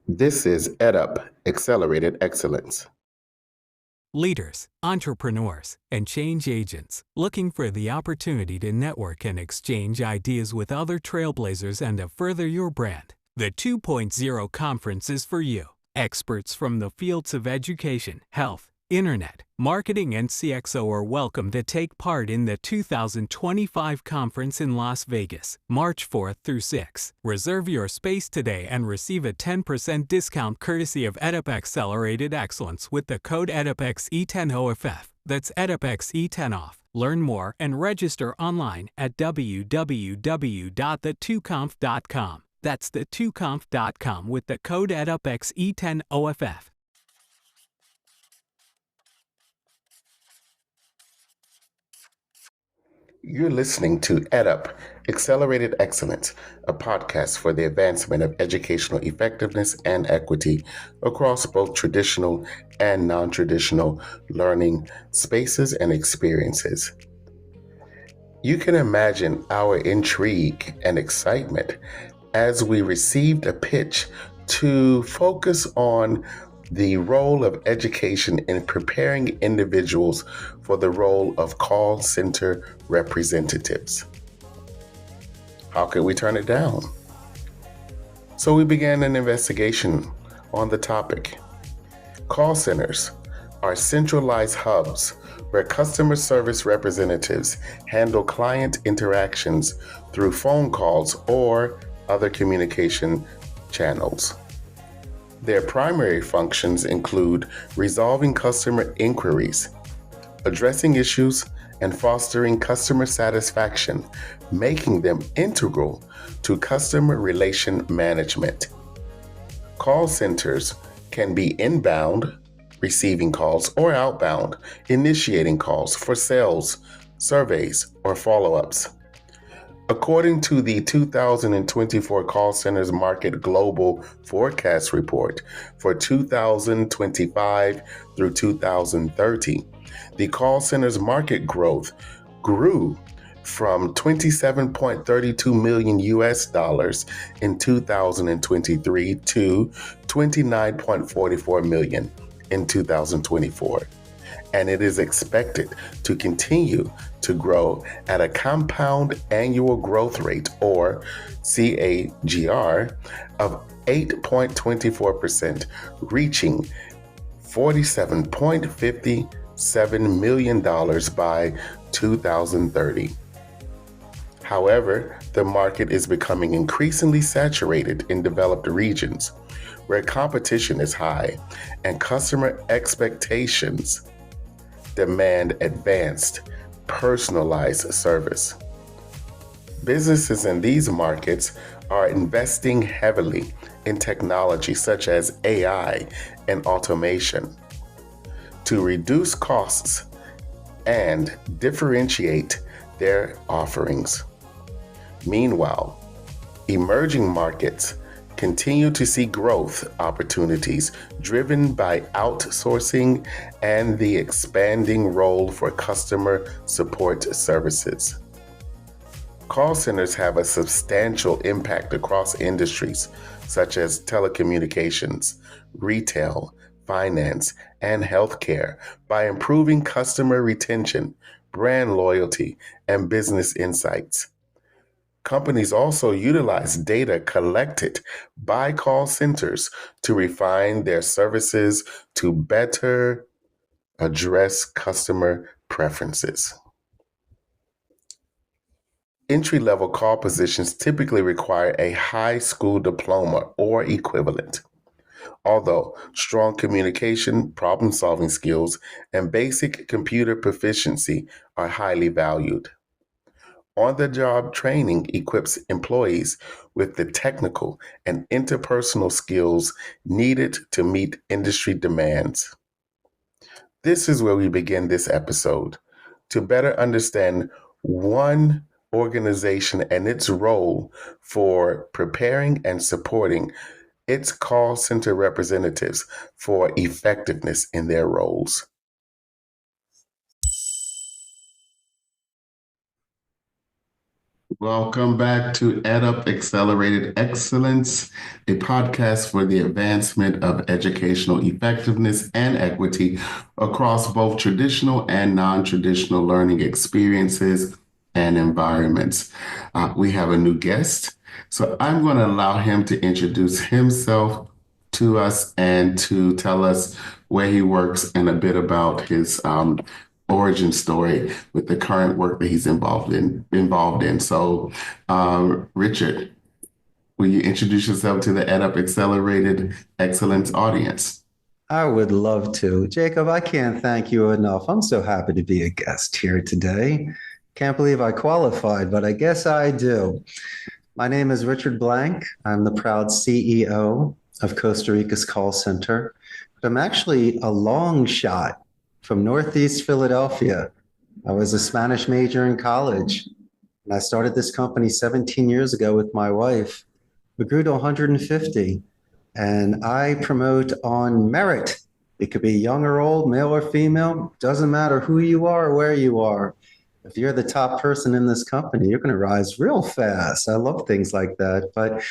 This is EdUp, Accelerated Excellence. Leaders, entrepreneurs, and change agents looking for the opportunity to network and exchange ideas with other trailblazers and to further your brand. The 2.0 conference is for you. Experts from the fields of education, health, internet, marketing, and CXO are welcome to take part in the 2025 conference in Las Vegas, March 4th through 6th. Reserve your space today and receive a 10% discount courtesy of EdUp Accelerated Excellence with the code EdUpXE10OFF. That's EdUpXE10OFF. Learn more and register online at www.the2conf.com. That's the2conf.com with the code EdUpXE10OFF. You're listening to EdUp, Accelerated Excellence, a podcast for the advancement of educational effectiveness and equity across both traditional and non-traditional learning spaces and experiences. You can imagine our intrigue and excitement as we received a pitch to focus on the role of education in preparing individuals for the role of call center representatives. How could we turn it down? So we began an investigation on the topic. Call centers are centralized hubs where customer service representatives handle client interactions through phone calls or other communication channels. Their primary functions include resolving customer inquiries, addressing issues, and fostering customer satisfaction, making them integral to customer relation management. Call centers can be inbound, receiving calls, or outbound, initiating calls for sales, surveys, or follow-ups. According to the 2024 Call Centers Market Global Forecast Report for 2025 through 2030, the call centers market growth grew from 27.32 million US dollars in 2023 to 29.44 million in 2024. And it is expected to continue to grow at a compound annual growth rate, or CAGR, of 8.24%, reaching $47.57 million by 2030. However, the market is becoming increasingly saturated in developed regions where competition is high and customer expectations demand advanced, personalized service. Businesses in these markets are investing heavily in technology such as AI and automation to reduce costs and differentiate their offerings. Meanwhile, emerging markets continue to see growth opportunities driven by outsourcing and the expanding role for customer support services. Call centers have a substantial impact across industries such as telecommunications, retail, finance, and healthcare by improving customer retention, brand loyalty, and business insights. Companies also utilize data collected by call centers to refine their services to better address customer preferences. Entry-level call positions typically require a high school diploma or equivalent, although strong communication, problem-solving skills, and basic computer proficiency are highly valued. On-the-job training equips employees with the technical and interpersonal skills needed to meet industry demands. This is where we begin this episode to better understand one organization and its role for preparing and supporting its call center representatives for effectiveness in their roles. Welcome back to EdUp Accelerated Excellence, a podcast for the advancement of educational effectiveness and equity across both traditional and non-traditional learning experiences and environments. We have a new guest, so I'm going to allow him to introduce himself to us and to tell us where he works and a bit about his origin story with the current work that he's involved in. So, Richard, will you introduce yourself to the EdUp Accelerated Excellence audience? I would love to. Jacob, I can't thank you enough. I'm so happy to be a guest here today. Can't believe I qualified, but I guess I do. My name is Richard Blank. I'm the proud CEO of Costa Rica's call center. But I'm actually a long shot from Northeast Philadelphia. I was a Spanish major in college, and I started this company 17 years ago with my wife. We grew to 150, and I promote on merit. It could be young or old, male or female, doesn't matter who you are or where you are. If you're the top person in this company, you're going to rise real fast. I love things like that. But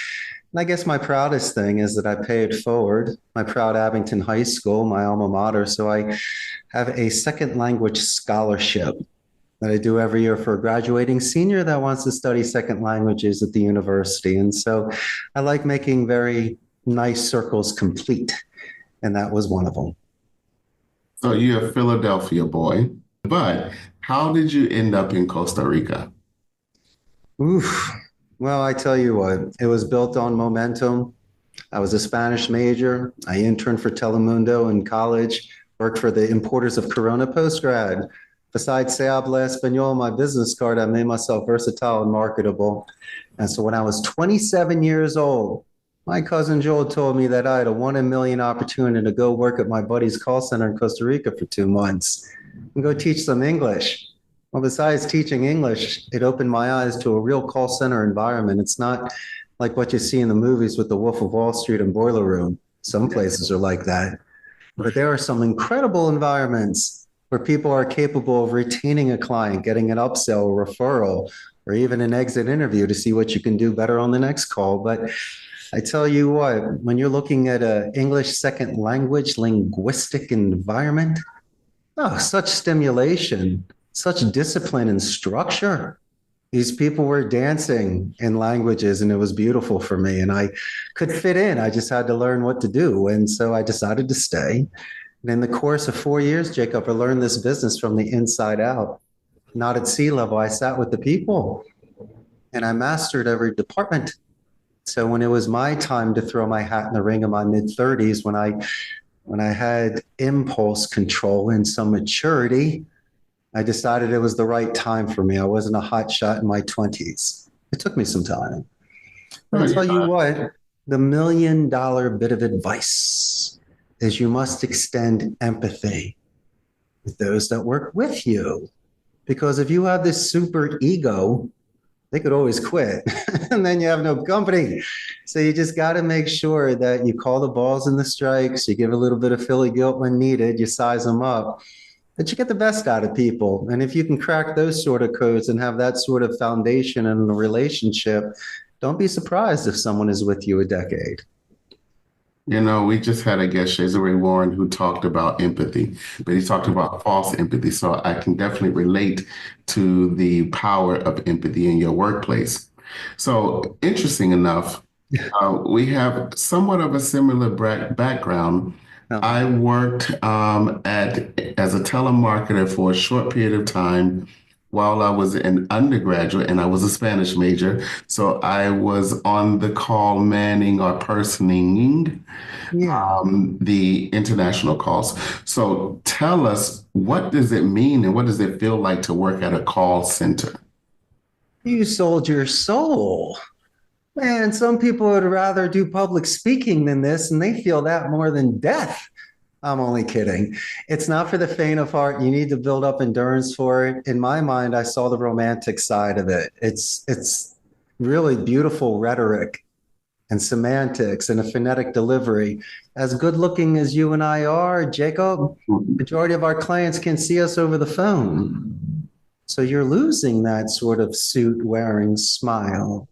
I guess my proudest thing is that I pay it forward. My proud Abington High School, my alma mater. So I have a second language scholarship that I do every year for a graduating senior that wants to study second languages at the university. And so I like making very nice circles complete. And that was one of them. So, you're a Philadelphia boy, but how did you end up in Costa Rica? Oof. Well, I tell you what, it was built on momentum. I was a Spanish major. I interned for Telemundo in college, worked for the importers of Corona postgrad. Besides Se Habla Espanol on my business card, I made myself versatile and marketable. And so when I was 27 years old, my cousin Joel told me that I had a 1 in a million opportunity to go work at my buddy's call center in Costa Rica for 2 months and go teach some English. Well, besides teaching English, it opened my eyes to a real call center environment. It's not like what you see in the movies with the Wolf of Wall Street and Boiler Room. Some places are like that. But there are some incredible environments where people are capable of retaining a client, getting an upsell, a referral, or even an exit interview to see what you can do better on the next call. But I tell you what, when you're looking at an English second language linguistic environment, oh, such stimulation, such discipline and structure. These people were dancing in languages, and it was beautiful for me. And I could fit in. I just had to learn what to do. And so I decided to stay. And in the course of 4 years, Jacob, I learned this business from the inside out. Not at sea level. I sat with the people and I mastered every department. So when it was my time to throw my hat in the ring in my mid-30s, when I had impulse control and some maturity, I decided it was the right time for me. I wasn't a hot shot in my 20s. It took me some time. But I'll tell you what, the $1 million bit of advice is you must extend empathy with those that work with you. Because if you have this super ego, they could always quit and then you have no company. So you just got to make sure that you call the balls and the strikes, you give a little bit of Philly guilt when needed, you size them up, that you get the best out of people. And if you can crack those sort of codes and have that sort of foundation in a relationship, don't be surprised if someone is with you a decade. You know, we just had a guest, Shazari Warren, who talked about empathy, but he talked about false empathy. So I can definitely relate to the power of empathy in your workplace. So interesting enough, we have somewhat of a similar background. I worked as a telemarketer for a short period of time while I was an undergraduate, and I was a Spanish major. So I was on the call manning or personing the international calls. So tell us, what does it mean and what does it feel like to work at a call center? You sold your soul. Man, some people would rather do public speaking than this, and they feel that more than death. I'm only kidding. It's not for the faint of heart. You need to build up endurance for it. In my mind, I saw the romantic side of it. It's really beautiful rhetoric and semantics and a phonetic delivery. As good looking as you and I are, Jacob, majority of our clients can see us over the phone. So you're losing that sort of suit wearing smile.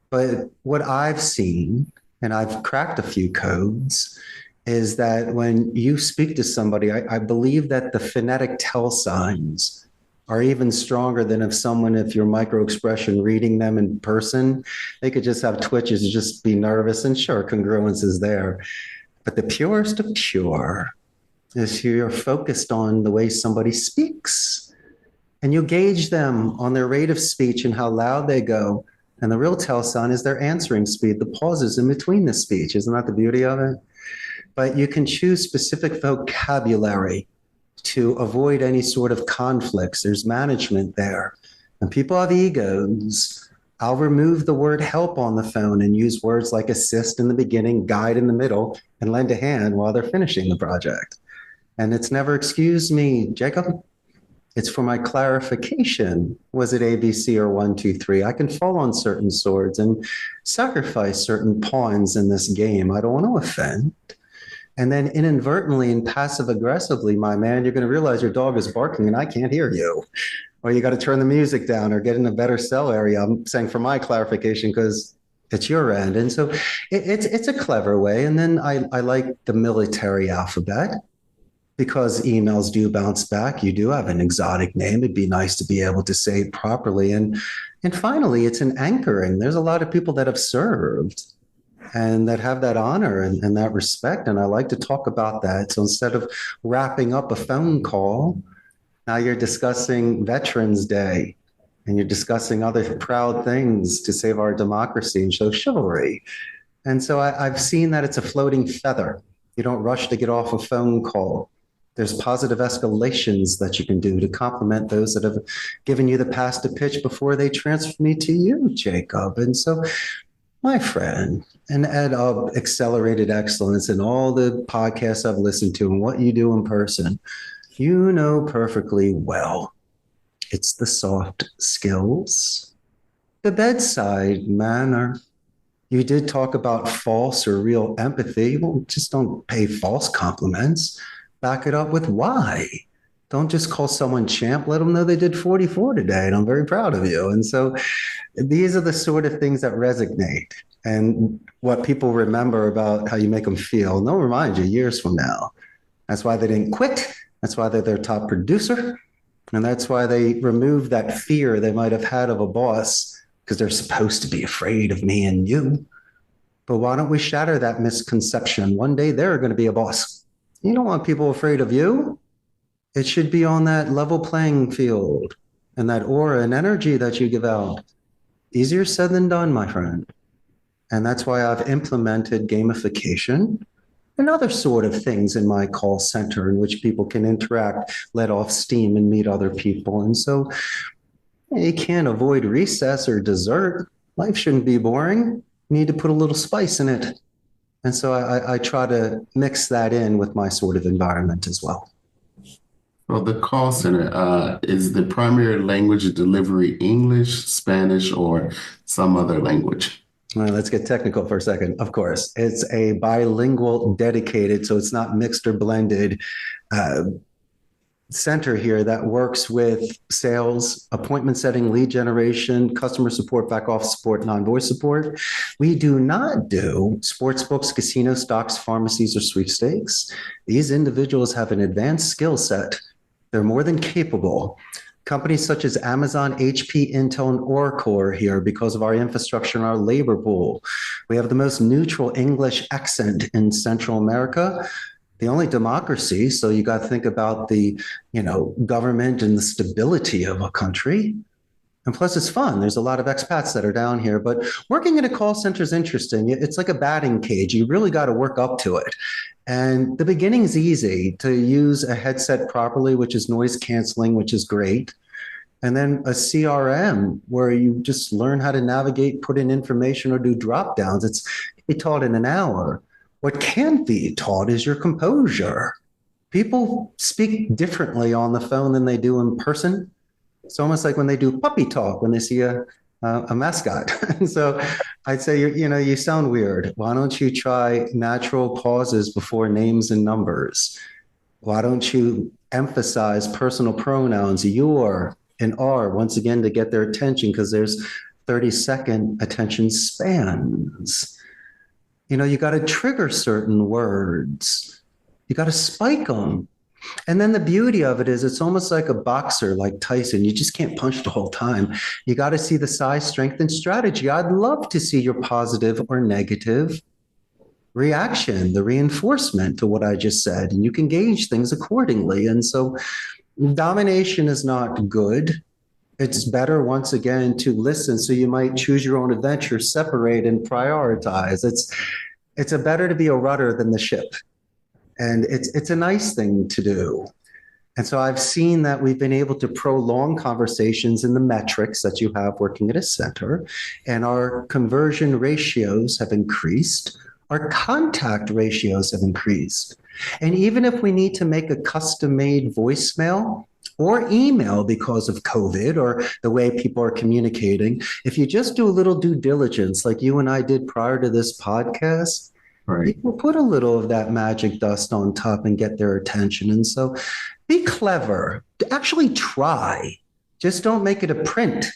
But what I've seen, and I've cracked a few codes, is that when you speak to somebody, I believe that the phonetic tell signs are even stronger than if your micro expression reading them in person, they could just have twitches, just be nervous, and sure, congruence is there. But the purest of pure is you're focused on the way somebody speaks. And you gauge them on their rate of speech and how loud they go. And the real tell sign is their answering speed, the pauses in between the speech. Isn't that the beauty of it? But you can choose specific vocabulary to avoid any sort of conflicts. There's management there. And people have egos. I'll remove the word help on the phone and use words like assist in the beginning, guide in the middle, and lend a hand while they're finishing the project. And it's never, excuse me, Jacob. It's for my clarification. Was it ABC or 1, 2, 3? I can fall on certain swords and sacrifice certain pawns in this game. I don't want to offend. And then inadvertently and passive aggressively, my man, you're going to realize your dog is barking and I can't hear you. Or you got to turn the music down or get in a better cell area. I'm saying for my clarification because it's your end. And so it's a clever way. And then I like the military alphabet because emails do bounce back. You do have an exotic name. It'd be nice to be able to say it properly. And finally, it's an anchoring. There's a lot of people that have served and that have that honor and that respect. And I like to talk about that. So instead of wrapping up a phone call, now you're discussing Veterans Day and you're discussing other proud things to save our democracy and show chivalry. And so I've seen that it's a floating feather. You don't rush to get off a phone call. There's positive escalations that you can do to compliment those that have given you the pass to pitch before they transfer me to you, Jacob. And so, my friend, and Ed of Accelerated Excellence and all the podcasts I've listened to and what you do in person, you know perfectly well. It's the soft skills, the bedside manner. You did talk about false or real empathy. Well, just don't pay false compliments. Back it up with why. Don't just call someone champ. Let them know they did 44 today, and I'm very proud of you. And so these are the sort of things that resonate and what people remember about how you make them feel. And they'll remind you years from now. That's why they didn't quit. That's why they're their top producer. And that's why they removed that fear they might have had of a boss because they're supposed to be afraid of me and you. But why don't we shatter that misconception? One day they're going to be a boss. You don't want people afraid of you. It should be on that level playing field and that aura and energy that you give out. Easier said than done, my friend. And that's why I've implemented gamification and other sort of things in my call center in which people can interact, let off steam, and meet other people. And so you can't avoid recess or dessert. Life shouldn't be boring. You need to put a little spice in it. And so I try to mix that in with my sort of environment as well. Well, the call center, is the primary language of delivery English, Spanish, or some other language? Well, let's get technical for a second. Of course, it's a bilingual dedicated, so it's not mixed or blended center here that works with sales, appointment setting, lead generation, customer support, back office support, non-voice support. We do not do sports books, casino stocks, pharmacies, or sweepstakes. These individuals have an advanced skill set. They're more than capable. Companies such as Amazon, HP, Intel, and Oracle are here because of our infrastructure and our labor pool. We have the most neutral English accent in Central America. The only democracy, so you got to think about the, government and the stability of a country. And plus, it's fun. There's a lot of expats that are down here, but working in a call center is interesting. It's like a batting cage. You really got to work up to it. And the beginning's easy to use a headset properly, which is noise canceling, which is great. And then a CRM where you just learn how to navigate, put in information, or do drop downs. It's be taught in an hour. What can't be taught is your composure. People speak differently on the phone than they do in person. It's almost like when they do puppy talk, when they see a mascot. So I'd say, you sound weird. Why don't you try natural pauses before names and numbers? Why don't you emphasize personal pronouns, your, and R, once again, to get their attention because there's 30-second attention spans. You got to trigger certain words. You got to spike them. And then the beauty of it is it's almost like a boxer like Tyson. You just can't punch the whole time. You got to see the size, strength, and strategy. I'd love to see your positive or negative reaction, the reinforcement to what I just said, and you can gauge things accordingly. And so domination is not good. It's better, once again, to listen. So you might choose your own adventure, separate, and prioritize. It's a better to be a rudder than the ship. And it's a nice thing to do. And so I've seen that we've been able to prolong conversations in the metrics that you have working at a center, and our conversion ratios have increased. Our contact ratios have increased. And even if we need to make a custom-made voicemail or email because of COVID or the way people are communicating, if you just do a little due diligence like you and I did prior to this podcast, Right. you can put a little of that magic dust on top and get their attention. And so be clever. Actually try. Just don't make it a print.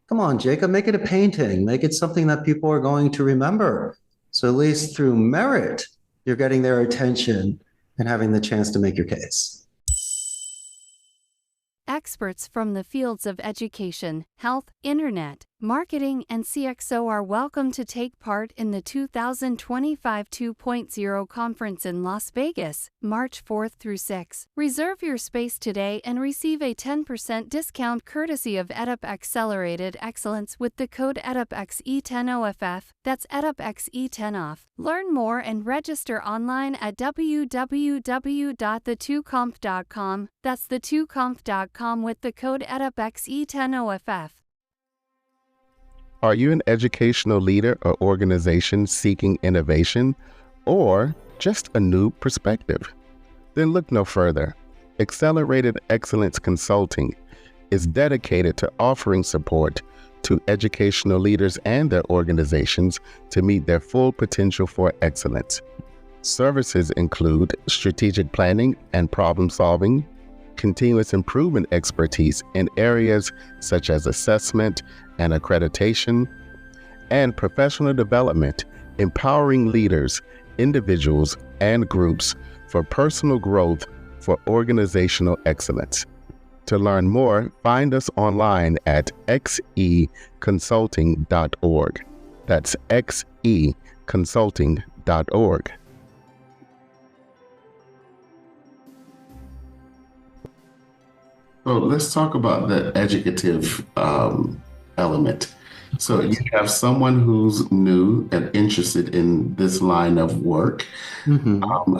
Come on, Jacob, make it a painting. Make it something that people are going to remember. So at least through merit, you're getting their attention and having the chance to make your case. Experts from the fields of education, health, internet, marketing, and CXO are welcome to take part in the 2025 2.0 conference in Las Vegas, March 4th through 6th. Reserve your space today and receive a 10% discount courtesy of EdUp Accelerated Excellence with the code EdUpXE10OFF. That's EdUpXE10OFF. Learn more and register online at www.the2conf.com. That's the2conf.com with the code EdUpXE10OFF. Are you an educational leader or organization seeking innovation, or just a new perspective? Then look no further. Accelerated Excellence Consulting is dedicated to offering support to educational leaders and their organizations to meet their full potential for excellence. Services include strategic planning and problem solving, continuous improvement expertise in areas such as assessment and accreditation, and professional development, empowering leaders, individuals, and groups for personal growth for organizational excellence. To learn more, find us online at xeconsulting.org. That's xeconsulting.org. So let's talk about the educative element. So you have someone who's new and interested in this line of work.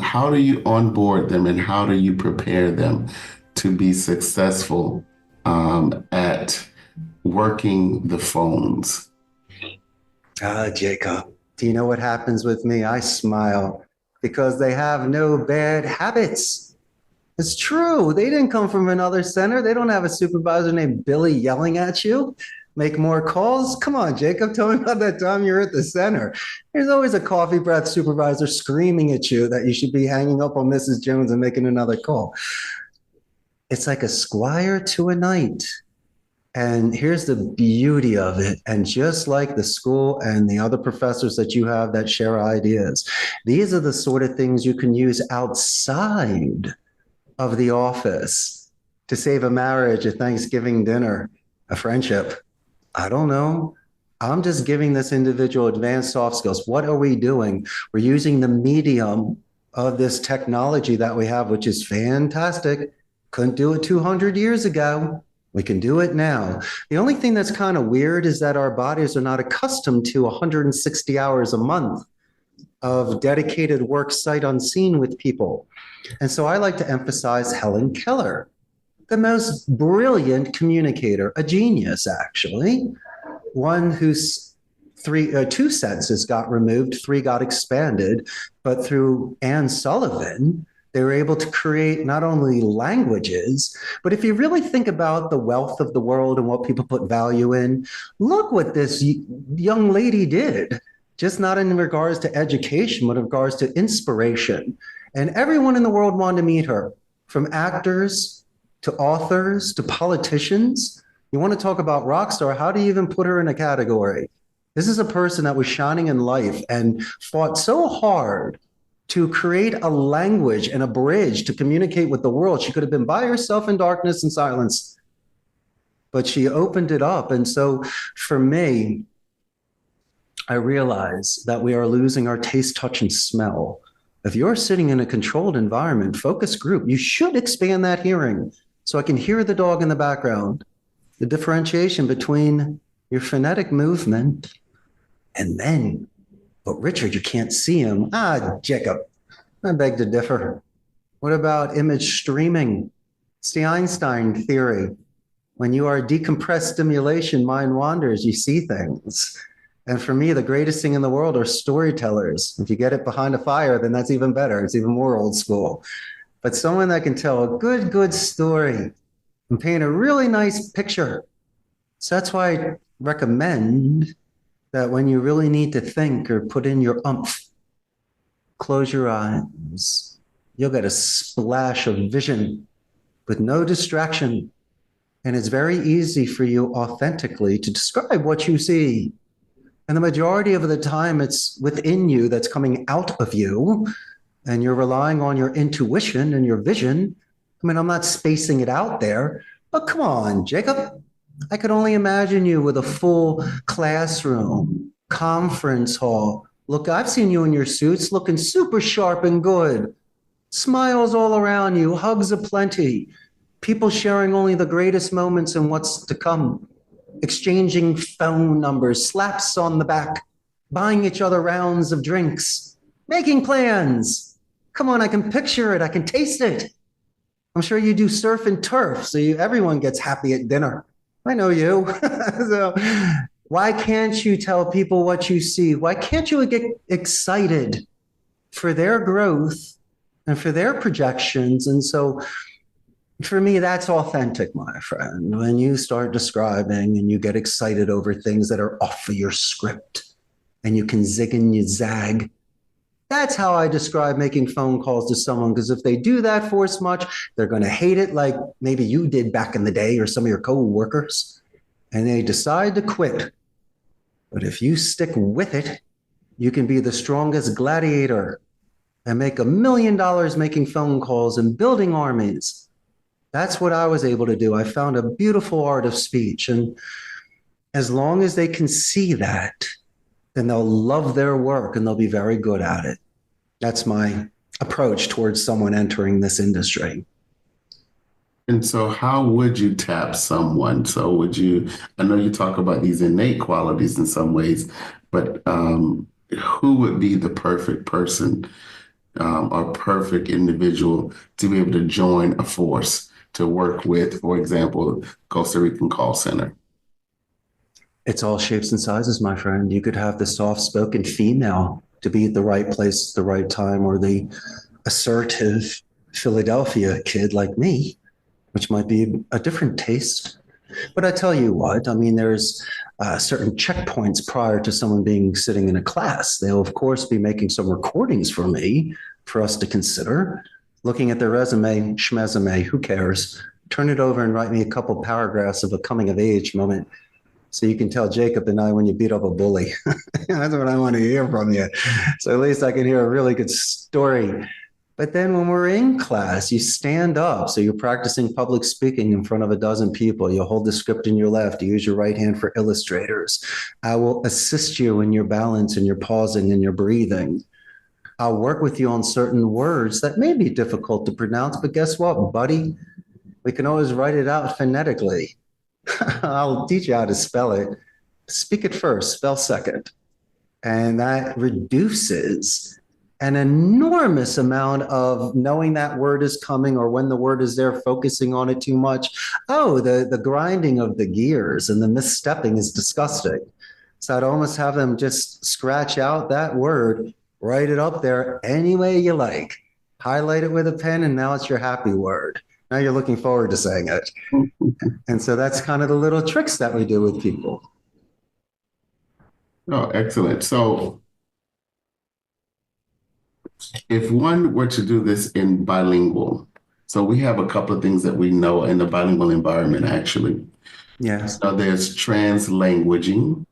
How do you onboard them and how do you prepare them to be successful at working the phones? Jacob, do you know what happens with me? I smile because they have no bad habits. It's true. They didn't come from another center. They don't have a supervisor named Billy yelling at you. Make more calls? Come on, Jacob, tell me about that time you're at the center. There's always a coffee breath supervisor screaming at you that you should be hanging up on Mrs. Jones and making another call. It's like a squire to a knight. And here's the beauty of it. And just like the school and the other professors that you have that share ideas, these are the sort of things you can use outside of the office to save a marriage, a Thanksgiving dinner, a friendship. I don't know. I'm just giving this individual advanced soft skills. What are we doing? We're using the medium of this technology that we have, which is fantastic. Couldn't do it 200 years ago. We can do it now. The only thing that's kind of weird is that our bodies are not accustomed to 160 hours a month of dedicated work sight unseen with people. And so I like to emphasize Helen Keller, the most brilliant communicator, a genius, actually, one whose two senses got removed, three got expanded, but through Anne Sullivan, they were able to create not only languages, but if you really think about the wealth of the world and what people put value in, look what this young lady did, just not in regards to education, but in regards to inspiration. And everyone in the world wanted to meet her, from actors to authors, to politicians. You want to talk about rock star, how do you even put her in a category? This is a person that was shining in life and fought so hard to create a language and a bridge to communicate with the world. She could have been by herself in darkness and silence, but she opened it up. And so for me, I realize that we are losing our taste, touch, and smell. If you're sitting in a controlled environment, focus group, you should expand that hearing so I can hear the dog in the background, the differentiation between your phonetic movement and then, but Richard, you can't see him. Jacob, I beg to differ. What about image streaming? It's the Einstein theory. When you are decompressed stimulation, mind wanders, you see things. And for me, the greatest thing in the world are storytellers. If you get it behind a fire, then that's even better. It's even more old school. But someone that can tell a good story and paint a really nice picture. So that's why I recommend that when you really need to think or put in your umph, close your eyes. You'll get a splash of vision with no distraction. And it's very easy for you authentically to describe what you see. And the majority of the time, it's within you that's coming out of you, and you're relying on your intuition and your vision. I mean, I'm not spacing it out there, but come on, Jacob. I could only imagine you with a full classroom, conference hall. Look, I've seen you in your suits looking super sharp and good. Smiles all around you, hugs aplenty. People sharing only the greatest moments and what's to come. Exchanging phone numbers, slaps on the back, buying each other rounds of drinks, making plans. Come on, I can picture it. I can taste it. I'm sure you do surf and turf, so everyone gets happy at dinner. I know you. So why can't you tell people what you see? Why can't you get excited for their growth and for their projections? And so for me, that's authentic, my friend. When you start describing and you get excited over things that are off of your script and you can zig and you zag, that's how I describe making phone calls to someone. Because if they do that force much, they're going to hate it like maybe you did back in the day or some of your co-workers, and they decide to quit. But if you stick with it, you can be the strongest gladiator and make $1 million making phone calls and building armies. That's what I was able to do. I found a beautiful art of speech. And as long as they can see that, then they'll love their work and they'll be very good at it. That's my approach towards someone entering this industry. And so how would you tap someone? So I know you talk about these innate qualities in some ways, but who would be the perfect person or perfect individual to be able to join a force to work with, for example, Costa Rican call center? It's all shapes and sizes, my friend. You could have the soft-spoken female to be at the right place at the right time, or the assertive Philadelphia kid like me, which might be a different taste. But I tell you what, I mean, there's certain checkpoints prior to someone being sitting in a class. They'll, of course, be making some recordings for me for us to consider. Looking at their resume, schmesume, who cares? Turn it over and write me a couple paragraphs of a coming of age moment so you can tell Jacob and I when you beat up a bully. That's what I want to hear from you. So at least I can hear a really good story. But then when we're in class, you stand up. So you're practicing public speaking in front of a dozen people. You hold the script in your left. You use your right hand for illustrators. I will assist you in your balance and your pausing and your breathing. I'll work with you on certain words that may be difficult to pronounce, but guess what, buddy? We can always write it out phonetically. I'll teach you how to spell it. Speak it first, spell second. And that reduces an enormous amount of knowing that word is coming, or when the word is there, focusing on it too much. Oh, the grinding of the gears and the misstepping is disgusting. So I'd almost have them just scratch out that word, write it up there any way you like, highlight it with a pen, and now it's your happy word. Now you're looking forward to saying it. And so that's kind of the little tricks that we do with people. Oh, excellent. So if one were to do this in bilingual, So we have a couple of things that we know in the bilingual environment, actually. Yes. So there's translanguaging,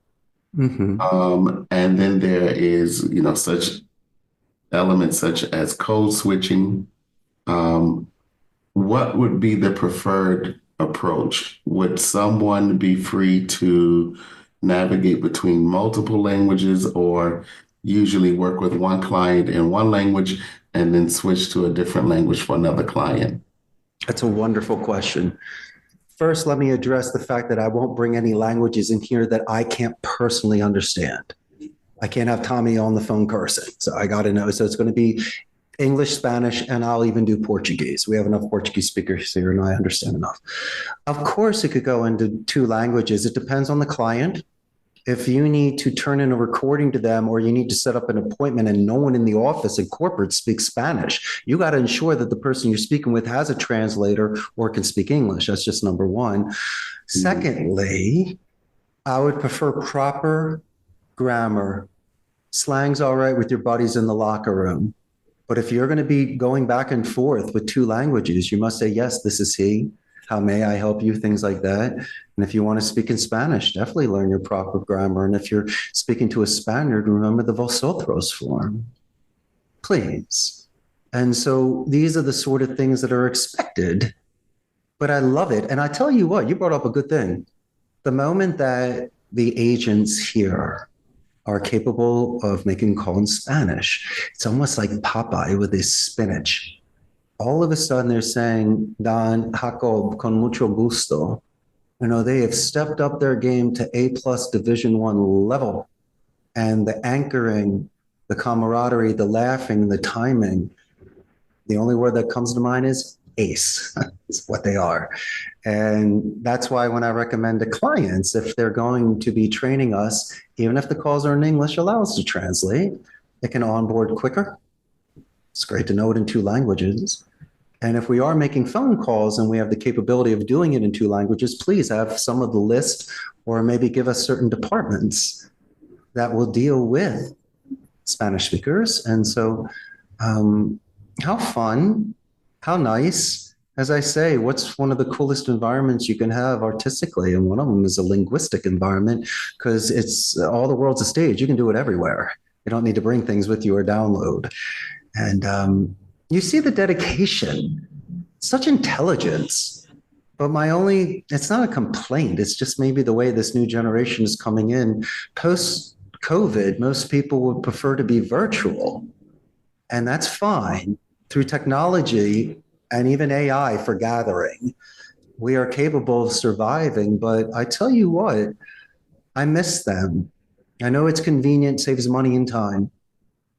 Mm-hmm. and then there is, such elements such as code switching. Um, what would be the preferred approach? Would someone be free to navigate between multiple languages or usually work with one client in one language and then switch to a different language for another client? That's a wonderful question. First, let me address the fact that I won't bring any languages in here that I can't personally understand. I can't have Tommy on the phone cursing. So I got to know. So it's going to be English, Spanish, and I'll even do Portuguese. We have enough Portuguese speakers here, and I understand enough. Of course, it could go into two languages. It depends on the client. If you need to turn in a recording to them or you need to set up an appointment and no one in the office in corporate speaks Spanish, you got to ensure that the person you're speaking with has a translator or can speak English. That's just number one. Secondly, I would prefer proper grammar. Slang's all right with your buddies in the locker room. But if you're going to be going back and forth with two languages, you must say, yes, this is he. How may I help you? Things like that. And if you want to speak in Spanish, definitely learn your proper grammar. And if you're speaking to a Spaniard, remember the vosotros form, please. And so these are the sort of things that are expected, but I love it. And I tell you what, you brought up a good thing. The moment that the agents here are capable of making a call in Spanish, it's almost like Popeye with his spinach. All of a sudden they're saying, Don, Jacob, con mucho gusto. They have stepped up their game to A+ Division I level. And the anchoring, the camaraderie, the laughing, the timing, the only word that comes to mind is ace. It's what they are. And that's why when I recommend to clients, if they're going to be training us, even if the calls are in English, allow us to translate. They can onboard quicker. It's great to know it in two languages. And if we are making phone calls and we have the capability of doing it in two languages, please have some of the list or maybe give us certain departments that will deal with Spanish speakers. And so how fun, how nice. As I say, what's one of the coolest environments you can have artistically? And one of them is a linguistic environment because it's all the world's a stage. You can do it everywhere. You don't need to bring things with you or download. And you see the dedication, such intelligence. But it's not a complaint. It's just maybe the way this new generation is coming in. Post-COVID, most people would prefer to be virtual. And that's fine. Through technology and even AI for gathering, we are capable of surviving. But I tell you what, I miss them. I know it's convenient, saves money and time.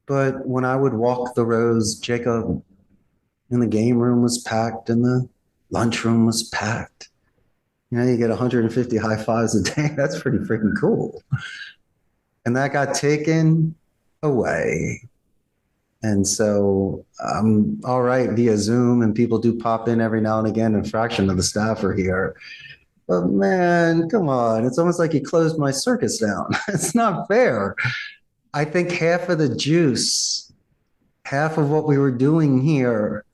But when I would walk the rows, Jacob, and the game room was packed and the lunchroom was packed. You get 150 high fives a day. That's pretty freaking cool. And that got taken away. And so I'm all right via Zoom, and people do pop in every now and again, and a fraction of the staff are here. But man, come on. It's almost like you closed my circus down. It's not fair. I think half of the juice, half of what we were doing here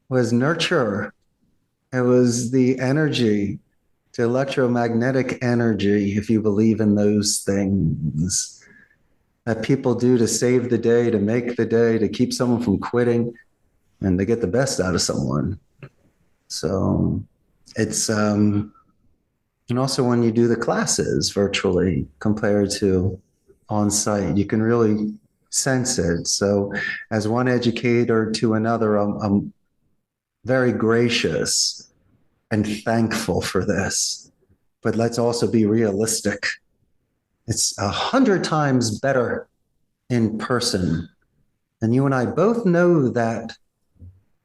was nurture. It was the energy, the electromagnetic energy, if you believe in those things that people do to save the day, to make the day, to keep someone from quitting, and to get the best out of someone. So it's, and also when you do the classes virtually compared to on site, you can really sense it. So as one educator to another, I'm very gracious and thankful for this. But let's also be realistic. It's 100 times better in person. And you and I both know that.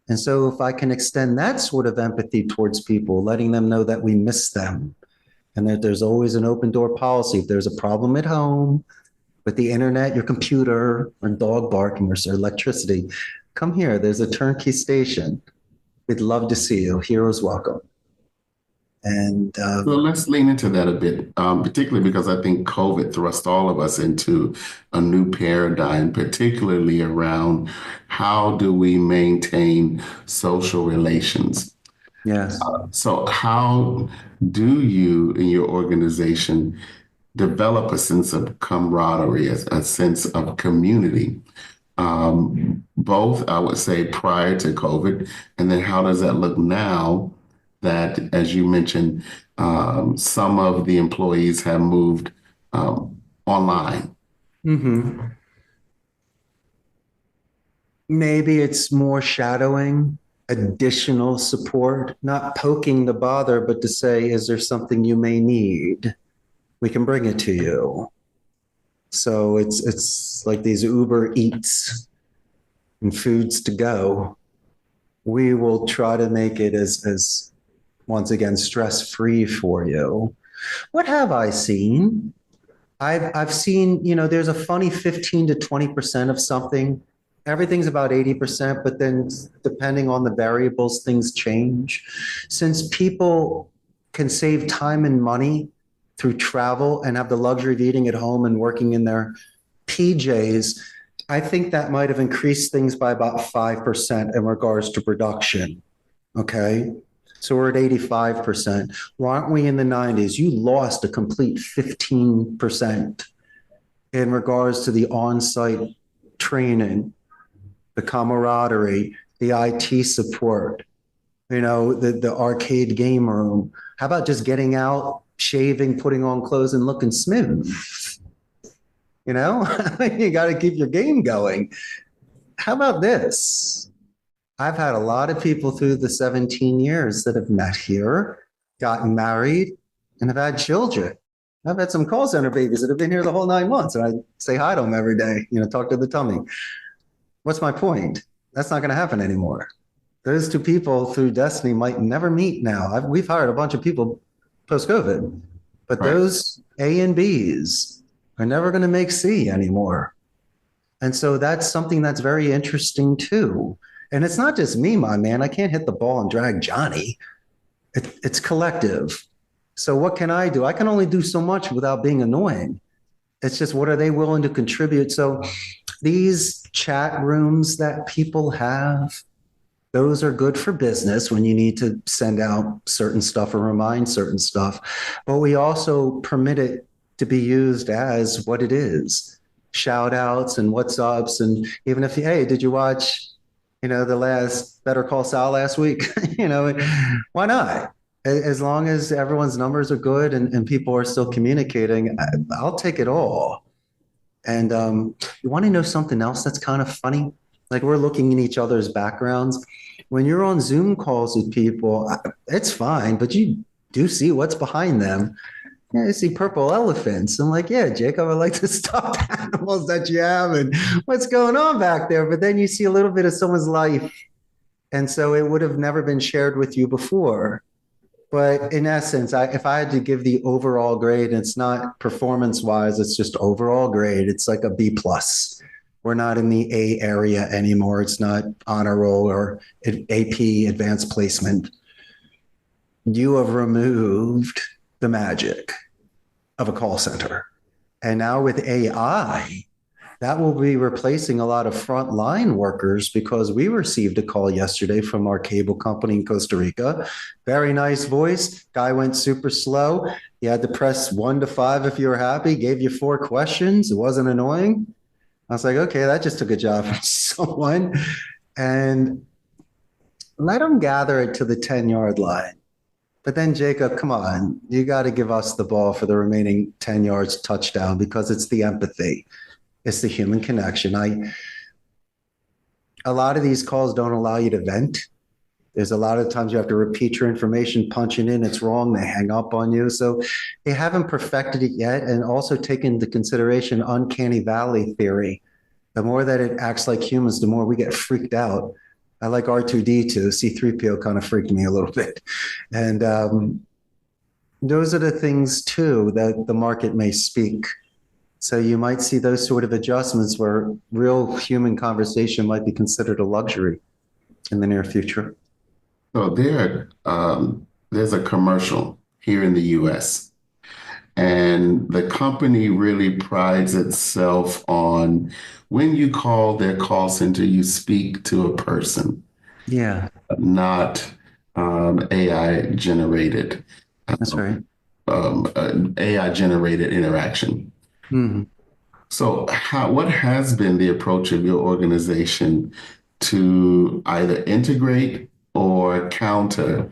And so if I can extend that sort of empathy towards people, letting them know that we miss them and that there's always an open door policy. If there's a problem at home with the internet, your computer, or dog barking, or electricity, come here. There's a turnkey station. We'd love to see you. Heroes welcome. And So let's lean into that a bit, particularly because I think COVID thrust all of us into a new paradigm, particularly around how do we maintain social relations. yes. So, how do you in your organization develop a sense of camaraderie, a sense of community? Both, I would say, prior to COVID, and then how does that look now that, as you mentioned, some of the employees have moved online? Hmm. Maybe it's more shadowing, additional support, not poking the bother, but to say, is there something you may need? We can bring it to you. So it's like these Uber Eats and foods to go. We will try to make it as once again stress free for you. What have I seen? I've seen, there's a funny 15 to 20% of something. Everything's about 80%, but then depending on the variables, things change. Since people can save time and money through travel and have the luxury of eating at home and working in their PJs, I think that might have increased things by about 5% in regards to production. Okay. So we're at 85%. Why aren't we in the 90s? You lost a complete 15% in regards to the on site training, the camaraderie, the IT support, the arcade game room. How about just getting out, shaving, putting on clothes, and looking smooth? You know, you got to keep your game going. How about this? I've had a lot of people through the 17 years that have met here, gotten married, and have had children. I've had some call center babies that have been here the whole 9 months, and I say hi to them every day, talk to the tummy. What's my point? That's not going to happen anymore. Those two people through destiny might never meet now. We've hired a bunch of people post COVID, but Right. those A and Bs are never going to make C anymore. And so that's something that's very interesting too. And it's not just me, my man. I can't hit the ball and drag Johnny. It's collective. So what can I do? I can only do so much without being annoying. It's just what are they willing to contribute? So these chat rooms that people have, those are good for business when you need to send out certain stuff or remind certain stuff. But we also permit it to be used as what it is. Shout outs and what's ups. And even if, hey, did you watch, the last Better Call Saul last week? Why not? As long as everyone's numbers are good and people are still communicating, I'll take it all. And you want to know something else that's kind of funny? Like we're looking in each other's backgrounds. When you're on Zoom calls with people, it's fine, but you do see what's behind them. Yeah, I see purple elephants. I'm like, yeah, Jacob, I like the stuffed animals that you have and what's going on back there. But then you see a little bit of someone's life. And so it would have never been shared with you before. But in essence, if I had to give the overall grade, it's not performance wise, it's just overall grade. It's like a B plus. We're not in the A area anymore. It's not honor roll or AP advanced placement. You have removed the magic of a call center. And now with AI, that will be replacing a lot of frontline workers because we received a call yesterday from our cable company in Costa Rica. Very nice voice. Guy went super slow. You had to press 1 to 5 if you were happy, gave you 4 questions. It wasn't annoying. I was like, okay, that just took a job from someone. And let them gather it to the 10-yard line. But then, Jacob, come on, you got to give us the ball for the remaining 10 yards touchdown because it's the empathy. It's the human connection. A lot of these calls don't allow you to vent. There's a lot of times you have to repeat your information, punch it in, it's wrong, they hang up on you. So they haven't perfected it yet and also taken into consideration uncanny valley theory. The more that it acts like humans, the more we get freaked out. I like R2D2. C3PO kind of freaked me a little bit. And those are the things, too, that the market may speak. So you might see those sort of adjustments where real human conversation might be considered a luxury in the near future. So there's a commercial here in the US. And the company really prides itself on when you call their call center, you speak to a person, Yeah, not AI generated, that's right. AI generated interaction. Mhm. So, what has been the approach of your organization to either integrate or counter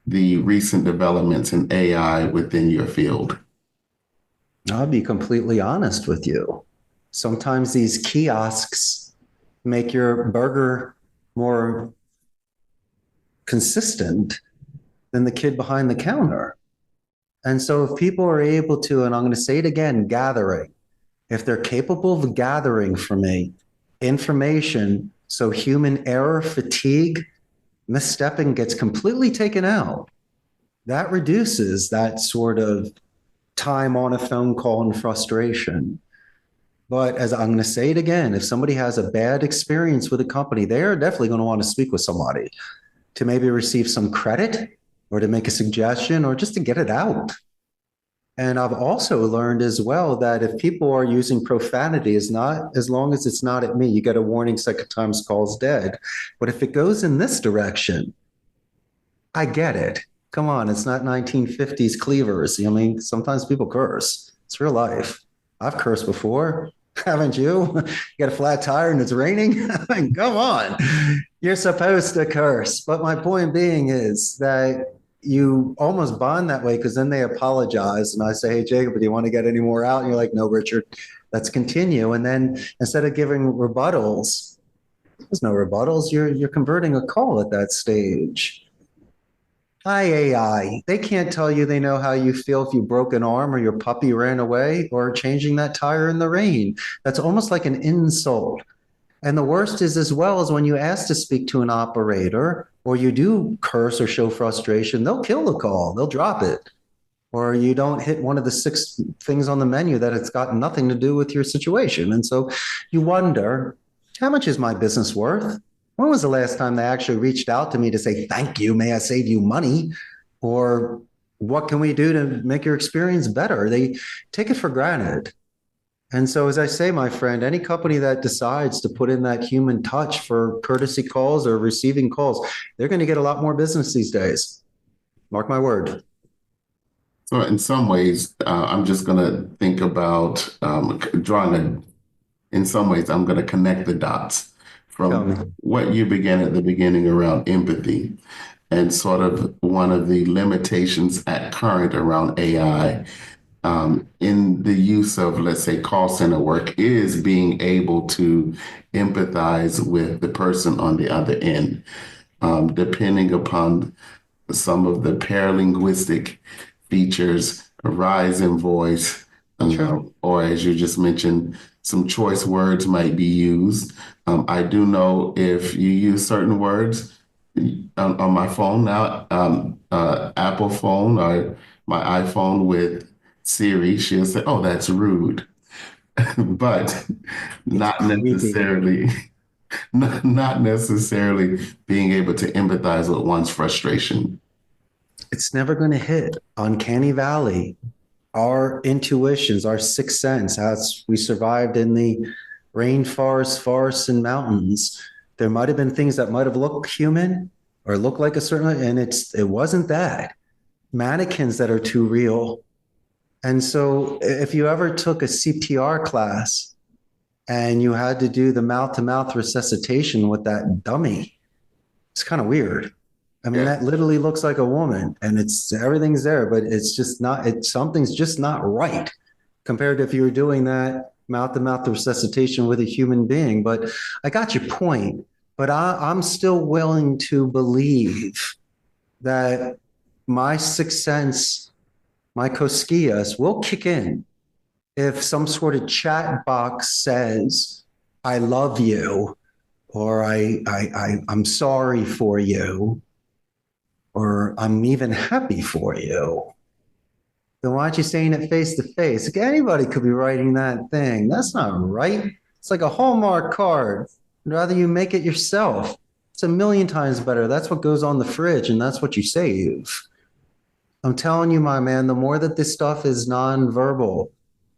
the recent developments in AI within your field? I'll be completely honest with you. Sometimes these kiosks make your burger more consistent than the kid behind the counter. And so if people are able to, and I'm going to say it again, gathering, if they're capable of gathering for me information, so human error, fatigue, misstepping gets completely taken out, that reduces that sort of time on a phone call and frustration. But as I'm going to say it again, if somebody has a bad experience with a company, they are definitely going to want to speak with somebody to maybe receive some credit or to make a suggestion or just to get it out. And I've also learned as well that if people are using profanity, is not as long as it's not at me, you get a warning, second time's call's dead. But if it goes in this direction, I get it. Come on, it's not 1950s cleavers. I mean, sometimes people curse. It's real life. I've cursed before. Haven't you? You got a flat tire and it's raining? Come on. You're supposed to curse. But my point being is that you almost bond that way because then they apologize. And I say, hey, Jacob, do you want to get any more out? And you're like, no, Richard, let's continue. And then instead of giving rebuttals, there's no rebuttals. You're converting a call at that stage. Hi, AI. They can't tell you they know how you feel if you broke an arm or your puppy ran away or changing that tire in the rain. That's almost like an insult. And the worst is, as well, as when you ask to speak to an operator or you do curse or show frustration, they'll kill the call, they'll drop it. Or you don't hit one of the 6 things on the menu that it's got nothing to do with your situation. And so you wonder, how much is my business worth? When was the last time they actually reached out to me to say, thank you, may I save you money? Or what can we do to make your experience better? They take it for granted. And so, as I say, my friend, any company that decides to put in that human touch for courtesy calls or receiving calls, they're going to get a lot more business these days. Mark my word. So, in some ways, I'm just going to think about in some ways, I'm going to connect the dots Tell from me. what you began at the beginning around empathy and sort of one of the limitations at current around AI in the use of, let's say, call center work is being able to empathize with the person on the other end, depending upon some of the paralinguistic features, a rise in voice, Sure. or as you just mentioned, some choice words might be used. I do know if you use certain words on my phone now, Apple phone or my iPhone with Siri, she'll say, "Oh, that's rude," but It's not creepy. necessarily, not necessarily being able to empathize with one's frustration. It's never going to hit uncanny valley. Our intuitions, our sixth sense, as we survived in the rainforest, forests, and mountains. There might have been things that might have looked human or looked like a certain, and it wasn't that. Mannequins that are too real. And so if you ever took a CPR class and you had to do the mouth to mouth resuscitation with that dummy, it's kind of weird. I mean, Yeah. that literally looks like a woman and it's everything's there, but it's just not, something's just not right compared to if you were doing that mouth to mouth resuscitation with a human being. But I got your point, but I'm still willing to believe that my sixth sense, my cosquillas will kick in if some sort of chat box says, I love you, or I'm sorry for you, or I'm even happy for you. Then why aren't you saying it face to face? Like anybody could be writing that thing. That's not right. It's like a Hallmark card. I'd rather you make it yourself. It's a million times better. That's what goes on the fridge, and that's what you save. I'm telling you, my man, the more that this stuff is nonverbal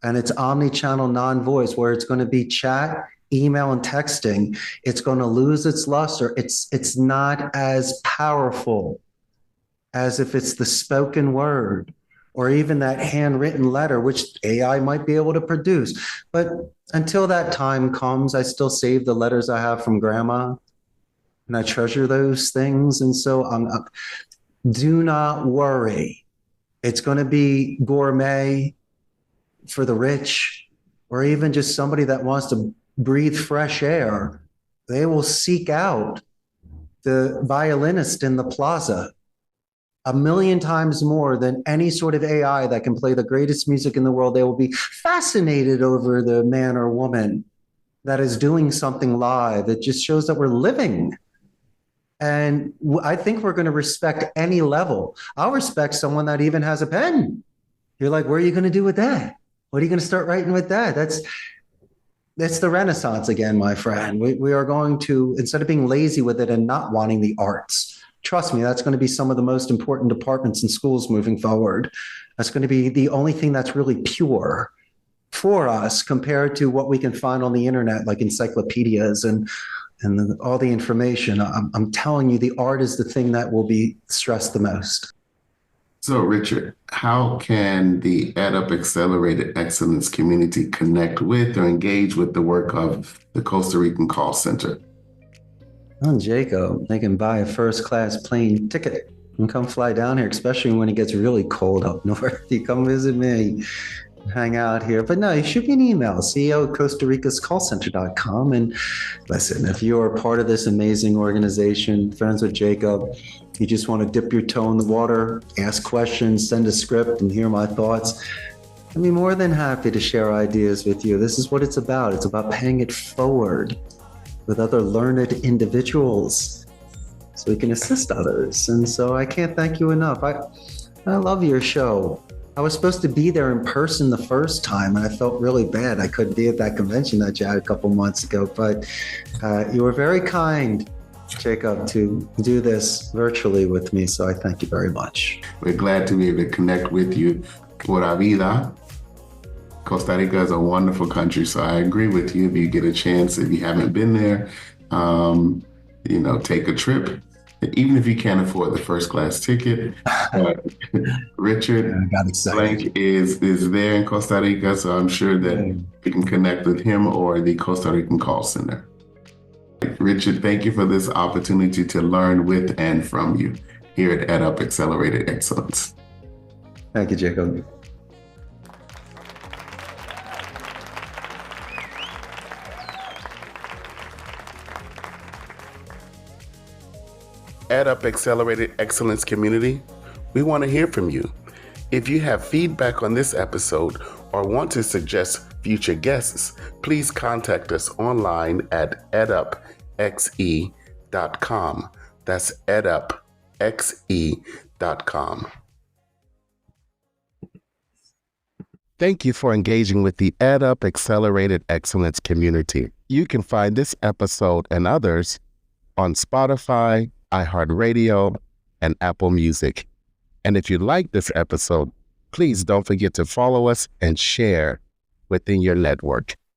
and it's omni-channel non-voice, where it's going to be chat, email, and texting, it's going to lose its luster. It's not as powerful as if it's the spoken word or even that handwritten letter, which AI might be able to produce. But until that time comes, I still save the letters I have from grandma and I treasure those things. And so do not worry. It's going to be gourmet for the rich or even just somebody that wants to breathe fresh air. They will seek out the violinist in the plaza a million times more than any sort of AI that can play the greatest music in the world. They will be fascinated over the man or woman that is doing something live. It just shows that we're living. And I think we're going to respect any level. I'll respect someone that even has a pen. You're like, what are you going to do with that? What are you going to start writing with that? That's the Renaissance again, my friend. We are going to, instead of being lazy with it and not wanting the arts, trust me, that's going to be some of the most important departments in schools moving forward. That's going to be the only thing that's really pure for us compared to what we can find on the internet, like encyclopedias and all the information. I'm telling you, the art is the thing that will be stressed the most. So, Richard, how can the EdUp Accelerated Excellence community connect with or engage with the work of the Costa Rican Call Center? Oh, Jacob, they can buy a first-class plane ticket and come fly down here, especially when it gets really cold up north. You come visit me, hang out here. But no, you shoot me an email, CEO at Costa Rica's callcenter.com. And listen, if you are part of this amazing organization, friends with Jacob, you just want to dip your toe in the water, ask questions, send a script, and hear my thoughts, I'd be more than happy to share ideas with you. This is what it's about. It's about paying it forward with other learned individuals so we can assist others. And so I can't thank you enough. I love your show. I was supposed to be there in person the first time, and I felt really bad I couldn't be at that convention that you had a couple months ago. But you were very kind, Jacob, to do this virtually with me. So I thank you very much. We're glad to be able to connect with you. Pura vida. Costa Rica is a wonderful country, so I agree with you. If you get a chance, if you haven't been there, take a trip. Even if you can't afford the first class ticket. Richard Blank is there in Costa Rica, so I'm sure that you can connect with him or the Costa Rican Call Center. Richard, thank you for this opportunity to learn with and from you here at EdUp Accelerated Excellence. Thank you, Jacob. EdUp Accelerated Excellence community, we want to hear from you. If you have feedback on this episode or want to suggest future guests, please contact us online at edupxe.com. That's edupxe.com. Thank you for engaging with the EdUp Accelerated Excellence community. You can find this episode and others on Spotify, iHeartRadio, and Apple Music. And if you like this episode, please don't forget to follow us and share within your network.